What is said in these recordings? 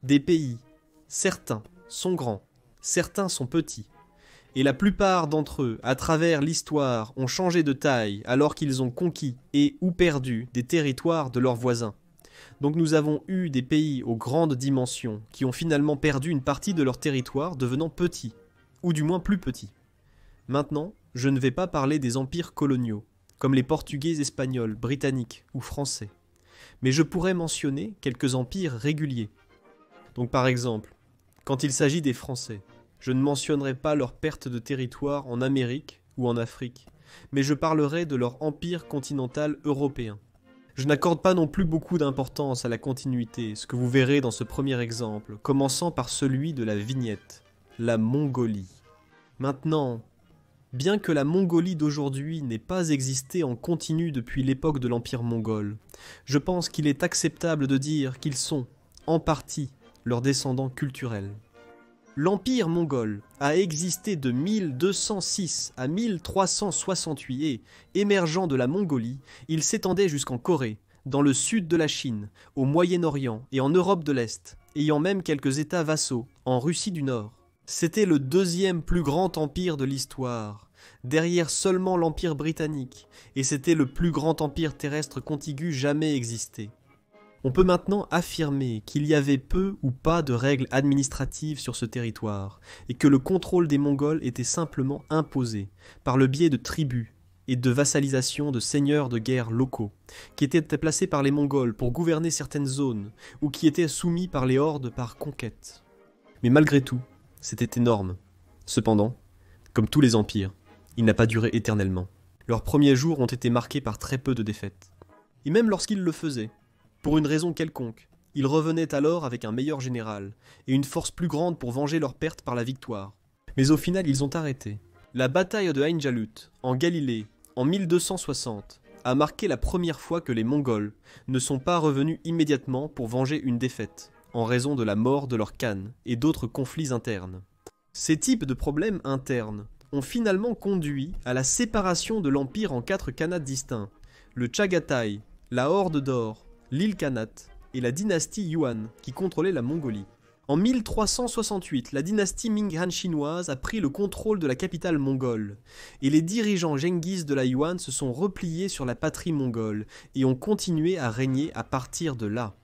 Des pays, certains sont grands, certains sont petits, et la plupart d'entre eux, à travers l'histoire, ont changé de taille alors qu'ils ont conquis et ou perdu des territoires de leurs voisins. Donc nous avons eu des pays aux grandes dimensions qui ont finalement perdu une partie de leur territoire devenant petits, ou du moins plus petits. Maintenant, je ne vais pas parler des empires coloniaux, comme les Portugais, Espagnols, Britanniques ou Français, mais je pourrais mentionner quelques empires réguliers. Donc par exemple, quand il s'agit des Français, je ne mentionnerai pas leur perte de territoire en Amérique ou en Afrique, mais je parlerai de leur empire continental européen. Je n'accorde pas non plus beaucoup d'importance à la continuité, ce que vous verrez dans ce premier exemple, commençant par celui de la vignette, la Mongolie. Maintenant, bien que la Mongolie d'aujourd'hui n'ait pas existé en continu depuis l'époque de l'Empire mongol, je pense qu'il est acceptable de dire qu'ils sont, en partie, leurs descendants culturels. L'Empire mongol a existé de 1206 à 1368 et, émergeant de la Mongolie, il s'étendait jusqu'en Corée, dans le sud de la Chine, au Moyen-Orient et en Europe de l'Est, ayant même quelques États vassaux, en Russie du Nord. C'était le deuxième plus grand empire de l'histoire, derrière seulement l'Empire britannique, et c'était le plus grand empire terrestre contigu jamais existé. On peut maintenant affirmer qu'il y avait peu ou pas de règles administratives sur ce territoire, et que le contrôle des Mongols était simplement imposé, par le biais de tribus et de vassalisation de seigneurs de guerre locaux, qui étaient placés par les Mongols pour gouverner certaines zones, ou qui étaient soumis par les hordes par conquête. Mais malgré tout, c'était énorme. Cependant, comme tous les empires, il n'a pas duré éternellement. Leurs premiers jours ont été marqués par très peu de défaites. Et même lorsqu'ils le faisaient, pour une raison quelconque, ils revenaient alors avec un meilleur général, et une force plus grande pour venger leurs pertes par la victoire. Mais au final, ils ont arrêté. La bataille de Ain Jalut, en Galilée, en 1260, a marqué la première fois que les Mongols ne sont pas revenus immédiatement pour venger une défaite, en raison de la mort de leur khan et d'autres conflits internes. Ces types de problèmes internes ont finalement conduit à la séparation de l'empire en 4 khanats distincts, le Chagatai, la Horde d'Or, l'île Khanat et la dynastie Yuan qui contrôlait la Mongolie. En 1368, la dynastie Ming-Han chinoise a pris le contrôle de la capitale mongole, et les dirigeants Genghis de la Yuan se sont repliés sur la patrie mongole et ont continué à régner à partir de là.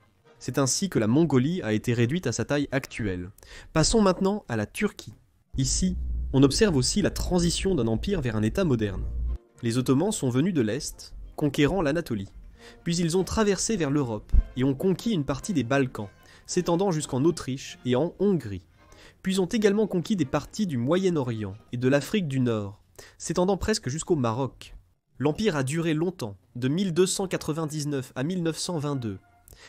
C'est ainsi que la Mongolie a été réduite à sa taille actuelle. Passons maintenant à la Turquie. Ici, on observe aussi la transition d'un empire vers un État moderne. Les Ottomans sont venus de l'Est, conquérant l'Anatolie. Puis ils ont traversé vers l'Europe et ont conquis une partie des Balkans, s'étendant jusqu'en Autriche et en Hongrie. Puis ont également conquis des parties du Moyen-Orient et de l'Afrique du Nord, s'étendant presque jusqu'au Maroc. L'empire a duré longtemps, de 1299 à 1922.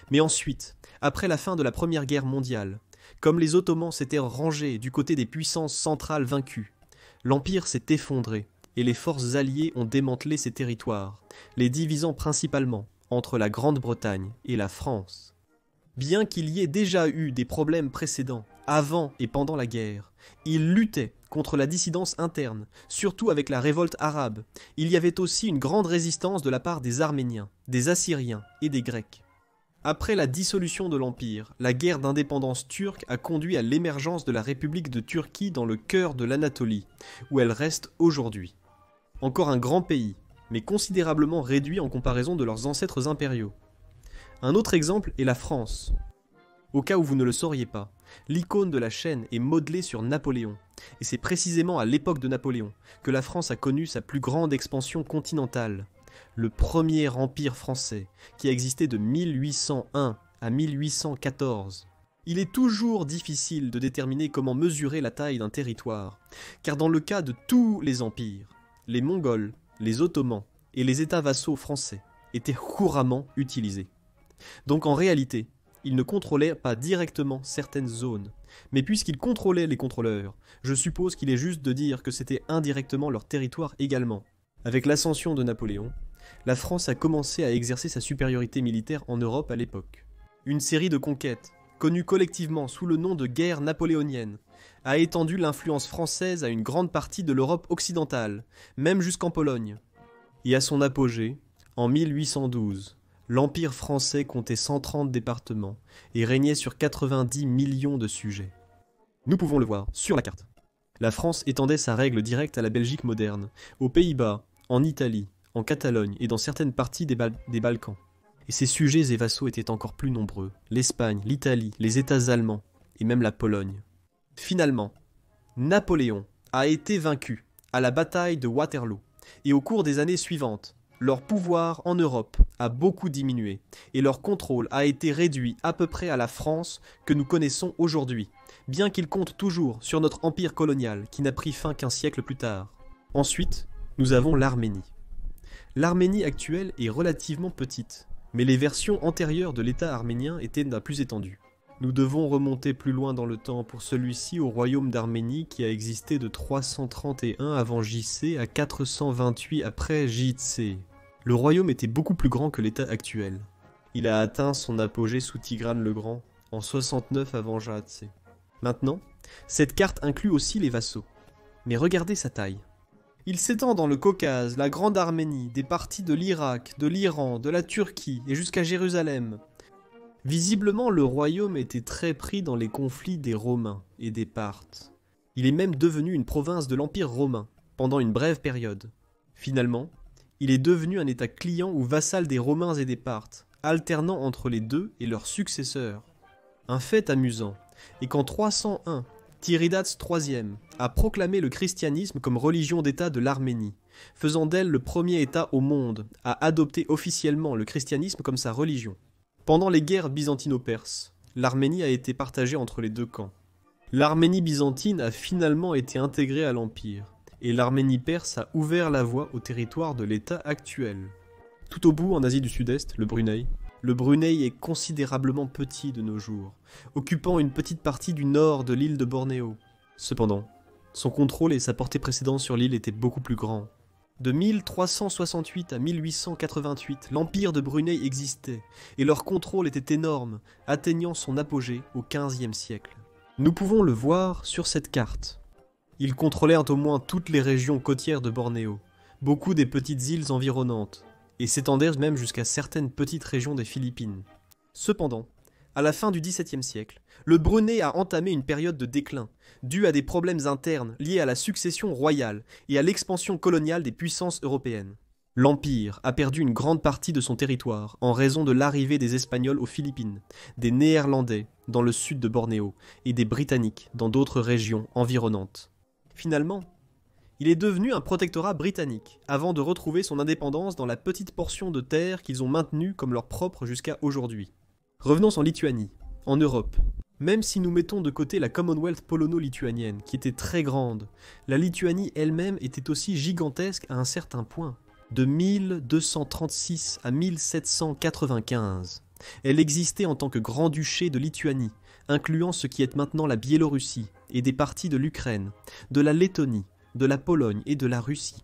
Mais ensuite, après la fin de la Première Guerre mondiale, comme les Ottomans s'étaient rangés du côté des puissances centrales vaincues, l'empire s'est effondré et les forces alliées ont démantelé ces territoires, les divisant principalement entre la Grande-Bretagne et la France. Bien qu'il y ait déjà eu des problèmes précédents, avant et pendant la guerre, ils luttaient contre la dissidence interne, surtout avec la révolte arabe. Il y avait aussi une grande résistance de la part des Arméniens, des Assyriens et des Grecs. Après la dissolution de l'Empire, la guerre d'indépendance turque a conduit à l'émergence de la République de Turquie dans le cœur de l'Anatolie, où elle reste aujourd'hui. Encore un grand pays, mais considérablement réduit en comparaison de leurs ancêtres impériaux. Un autre exemple est la France. Au cas où vous ne le sauriez pas, l'icône de la chaîne est modelée sur Napoléon, et c'est précisément à l'époque de Napoléon que la France a connu sa plus grande expansion continentale, le premier empire français, qui a existé de 1801 à 1814. Il est toujours difficile de déterminer comment mesurer la taille d'un territoire, car dans le cas de tous les empires, les Mongols, les Ottomans et les États vassaux français étaient couramment utilisés. Donc en réalité, ils ne contrôlaient pas directement certaines zones, mais puisqu'ils contrôlaient les contrôleurs, je suppose qu'il est juste de dire que c'était indirectement leur territoire également. Avec l'ascension de Napoléon, la France a commencé à exercer sa supériorité militaire en Europe à l'époque. Une série de conquêtes, connues collectivement sous le nom de guerre napoléonienne, a étendu l'influence française à une grande partie de l'Europe occidentale, même jusqu'en Pologne. Et à son apogée, en 1812, L'Empire français comptait 130 départements et régnait sur 90 millions de sujets. Nous pouvons le voir sur la carte. La France étendait sa règle directe à la Belgique moderne, aux Pays-Bas, en Italie, en Catalogne et dans certaines parties des Balkans. Et ses sujets et vassaux étaient encore plus nombreux, l'Espagne, l'Italie, les États allemands et même la Pologne. Finalement, Napoléon a été vaincu à la bataille de Waterloo, et au cours des années suivantes, leur pouvoir en Europe a beaucoup diminué, et leur contrôle a été réduit à peu près à la France que nous connaissons aujourd'hui, bien qu'ils comptent toujours sur notre empire colonial qui n'a pris fin qu'un siècle plus tard. Ensuite, nous avons l'Arménie. L'Arménie actuelle est relativement petite, mais les versions antérieures de l'État arménien étaient la plus étendue. Nous devons remonter plus loin dans le temps pour celui-ci au royaume d'Arménie qui a existé de 331 avant JC à 428 après JC. Le royaume était beaucoup plus grand que l'État actuel. Il a atteint son apogée sous Tigrane le Grand en 69 avant JC. Maintenant, cette carte inclut aussi les vassaux. Mais regardez sa taille. Il s'étend dans le Caucase, la Grande Arménie, des parties de l'Irak, de l'Iran, de la Turquie et jusqu'à Jérusalem. Visiblement, le royaume était très pris dans les conflits des Romains et des Parthes. Il est même devenu une province de l'Empire romain, pendant une brève période. Finalement, il est devenu un état client ou vassal des Romains et des Parthes, alternant entre les deux et leurs successeurs. Un fait amusant est qu'en 301, Tiridates III a proclamé le christianisme comme religion d'État de l'Arménie, faisant d'elle le premier État au monde à adopter officiellement le christianisme comme sa religion. Pendant les guerres byzantino-perses, l'Arménie a été partagée entre les deux camps. L'Arménie byzantine a finalement été intégrée à l'Empire, et l'Arménie perse a ouvert la voie au territoire de l'État actuel. Tout au bout, en Asie du Sud-Est, le Brunei est considérablement petit de nos jours, occupant une petite partie du nord de l'île de Bornéo. Cependant, son contrôle et sa portée précédente sur l'île étaient beaucoup plus grands. De 1368 à 1888, l'empire de Brunei existait, et leur contrôle était énorme, atteignant son apogée au XVe siècle. Nous pouvons le voir sur cette carte. Ils contrôlèrent au moins toutes les régions côtières de Bornéo, beaucoup des petites îles environnantes, et s'étendèrent même jusqu'à certaines petites régions des Philippines. Cependant, à la fin du XVIIe siècle, le Brunei a entamé une période de déclin, due à des problèmes internes liés à la succession royale et à l'expansion coloniale des puissances européennes. L'Empire a perdu une grande partie de son territoire en raison de l'arrivée des Espagnols aux Philippines, des Néerlandais dans le sud de Bornéo et des Britanniques dans d'autres régions environnantes. Finalement, il est devenu un protectorat britannique, avant de retrouver son indépendance dans la petite portion de terre qu'ils ont maintenue comme leur propre jusqu'à aujourd'hui. Revenons en Lituanie, en Europe. Même si nous mettons de côté la Commonwealth polono-lituanienne, qui était très grande, la Lituanie elle-même était aussi gigantesque à un certain point. De 1236 à 1795, elle existait en tant que grand-duché de Lituanie, incluant ce qui est maintenant la Biélorussie et des parties de l'Ukraine, de la Lettonie, de la Pologne et de la Russie.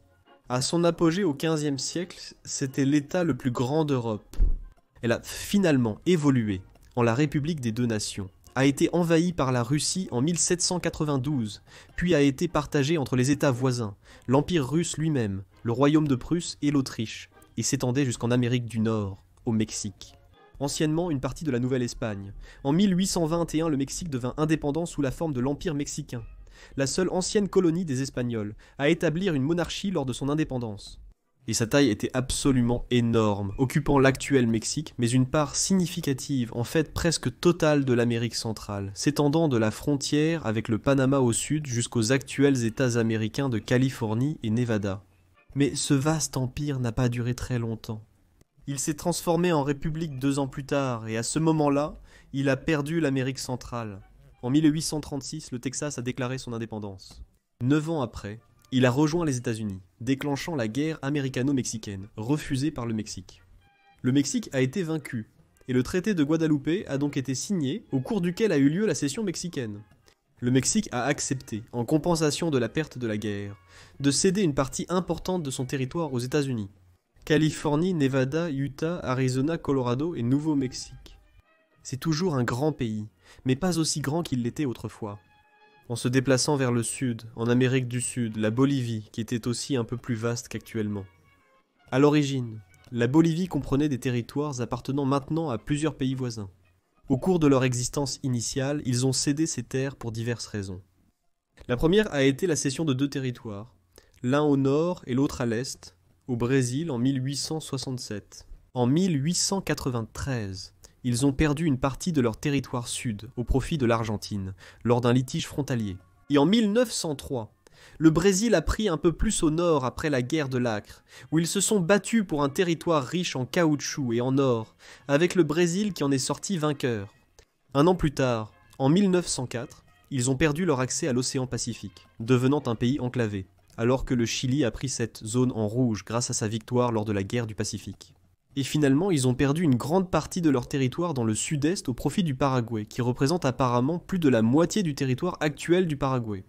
À son apogée au XVe siècle, c'était l'État le plus grand d'Europe. Elle a finalement évolué en la République des deux nations, a été envahie par la Russie en 1792, puis a été partagée entre les États voisins, l'Empire russe lui-même, le Royaume de Prusse et l'Autriche, et s'étendait jusqu'en Amérique du Nord, au Mexique. Anciennement une partie de la Nouvelle-Espagne. En 1821, le Mexique devint indépendant sous la forme de l'Empire mexicain, la seule ancienne colonie des Espagnols, à établir une monarchie lors de son indépendance. Et sa taille était absolument énorme, occupant l'actuel Mexique, mais une part significative, en fait presque totale de l'Amérique centrale, s'étendant de la frontière avec le Panama au sud jusqu'aux actuels États américains de Californie et Nevada. Mais ce vaste empire n'a pas duré très longtemps. Il s'est transformé en république 2 ans plus tard, et à ce moment-là, il a perdu l'Amérique centrale. En 1836, le Texas a déclaré son indépendance. 9 ans après, il a rejoint les États-Unis, déclenchant la guerre américano-mexicaine, refusée par le Mexique. Le Mexique a été vaincu, et le traité de Guadalupe a donc été signé, au cours duquel a eu lieu la cession mexicaine. Le Mexique a accepté, en compensation de la perte de la guerre, de céder une partie importante de son territoire aux États-Unis. Californie, Nevada, Utah, Arizona, Colorado et Nouveau-Mexique. C'est toujours un grand pays, mais pas aussi grand qu'il l'était autrefois. En se déplaçant vers le sud, en Amérique du Sud, la Bolivie, qui était aussi un peu plus vaste qu'actuellement. À l'origine, La Bolivie comprenait des territoires appartenant maintenant à plusieurs pays voisins. Au cours de leur existence initiale, ils ont cédé ces terres pour diverses raisons. La première a été la cession de 2 territoires, l'un au nord et l'autre à l'est, au Brésil en 1867. En 1893, ils ont perdu une partie de leur territoire sud au profit de l'Argentine, lors d'un litige frontalier. Et en 1903, le Brésil a pris un peu plus au nord après la guerre de l'Acre, où ils se sont battus pour un territoire riche en caoutchouc et en or, avec le Brésil qui en est sorti vainqueur. Un an plus tard, en 1904, ils ont perdu leur accès à l'océan Pacifique, devenant un pays enclavé, alors que le Chili a pris cette zone en rouge grâce à sa victoire lors de la guerre du Pacifique. Et finalement, ils ont perdu une grande partie de leur territoire dans le sud-est au profit du Paraguay, qui représente apparemment plus de la moitié du territoire actuel du Paraguay.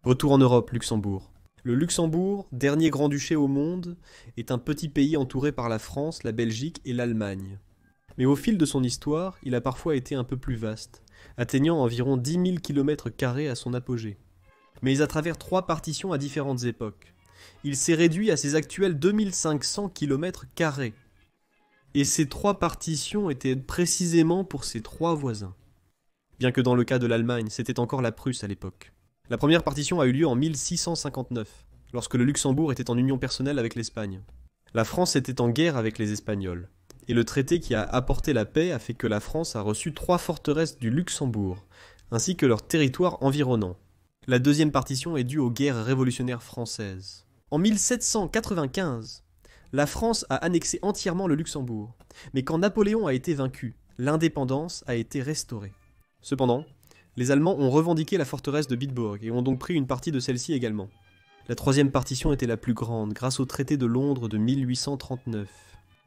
Retour en Europe, Luxembourg. Le Luxembourg, dernier grand-duché au monde, est un petit pays entouré par la France, la Belgique et l'Allemagne. Mais au fil de son histoire, il a parfois été un peu plus vaste, atteignant environ 10 000 km² à son apogée. Mais à travers 3 partitions à différentes époques. Il s'est réduit à ses actuels 2500 km². Et ces 3 partitions étaient précisément pour ses 3 voisins. Bien que dans le cas de l'Allemagne, c'était encore la Prusse à l'époque. La première partition a eu lieu en 1659, lorsque le Luxembourg était en union personnelle avec l'Espagne. La France était en guerre avec les Espagnols, et le traité qui a apporté la paix a fait que la France a reçu 3 forteresses du Luxembourg, ainsi que leurs territoires environnants. La deuxième partition est due aux guerres révolutionnaires françaises. En 1795, la France a annexé entièrement le Luxembourg, mais quand Napoléon a été vaincu, l'indépendance a été restaurée. Cependant, les Allemands ont revendiqué la forteresse de Bitburg et ont donc pris une partie de celle-ci également. La troisième partition était la plus grande, grâce au traité de Londres de 1839.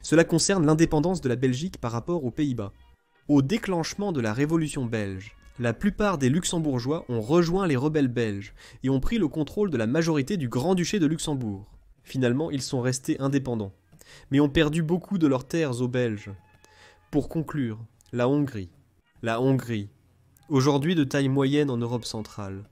Cela concerne l'indépendance de la Belgique par rapport aux Pays-Bas. Au déclenchement de la Révolution belge, la plupart des Luxembourgeois ont rejoint les rebelles belges et ont pris le contrôle de la majorité du Grand-Duché de Luxembourg. Finalement, ils sont restés indépendants, mais ont perdu beaucoup de leurs terres aux Belges. Pour conclure, la Hongrie. La Hongrie, aujourd'hui de taille moyenne en Europe centrale,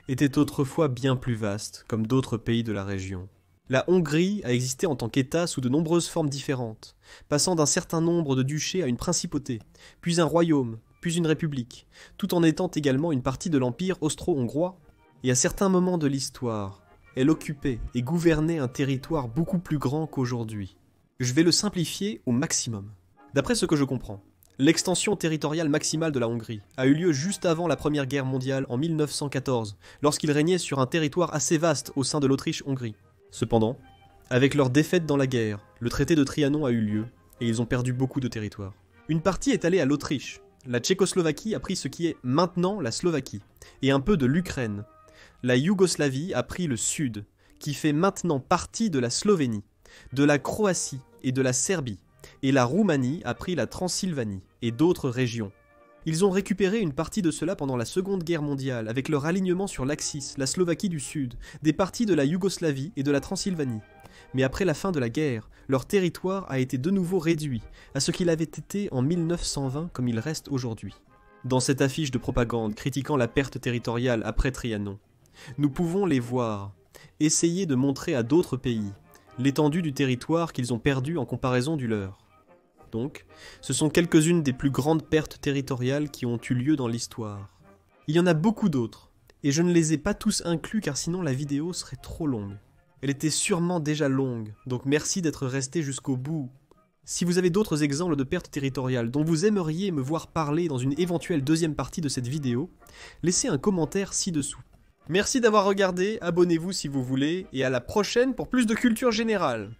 était autrefois bien plus vaste, comme d'autres pays de la région. La Hongrie a existé en tant qu'État sous de nombreuses formes différentes, passant d'un certain nombre de duchés à une principauté, puis un royaume, puis une république, tout en étant également une partie de l'empire austro-hongrois. Et à certains moments de l'histoire, elle occupait et gouvernait un territoire beaucoup plus grand qu'aujourd'hui. Je vais le simplifier au maximum. D'après ce que je comprends, l'extension territoriale maximale de la Hongrie a eu lieu juste avant la Première Guerre mondiale en 1914, lorsqu'il régnait sur un territoire assez vaste au sein de l'Autriche-Hongrie. Cependant, avec leur défaite dans la guerre, le traité de Trianon a eu lieu, et ils ont perdu beaucoup de territoire. Une partie est allée à l'Autriche. La Tchécoslovaquie a pris ce qui est maintenant la Slovaquie, et un peu de l'Ukraine. La Yougoslavie a pris le sud, qui fait maintenant partie de la Slovénie, de la Croatie et de la Serbie, et la Roumanie a pris la Transylvanie et d'autres régions. Ils ont récupéré une partie de cela pendant la Seconde Guerre mondiale, avec leur alignement sur l'Axis, la Slovaquie du Sud, des parties de la Yougoslavie et de la Transylvanie. Mais après la fin de la guerre, leur territoire a été de nouveau réduit, à ce qu'il avait été en 1920 comme il reste aujourd'hui. Dans cette affiche de propagande critiquant la perte territoriale après Trianon, nous pouvons les voir, essayer de montrer à d'autres pays l'étendue du territoire qu'ils ont perdu en comparaison du leur. Donc, ce sont quelques-unes des plus grandes pertes territoriales qui ont eu lieu dans l'histoire. Il y en a beaucoup d'autres, et je ne les ai pas tous inclus car sinon la vidéo serait trop longue. Elle était sûrement déjà longue, donc merci d'être resté jusqu'au bout. Si vous avez d'autres exemples de pertes territoriales dont vous aimeriez me voir parler dans une éventuelle deuxième partie de cette vidéo, laissez un commentaire ci-dessous. Merci d'avoir regardé, abonnez-vous si vous voulez, et à la prochaine pour plus de culture générale.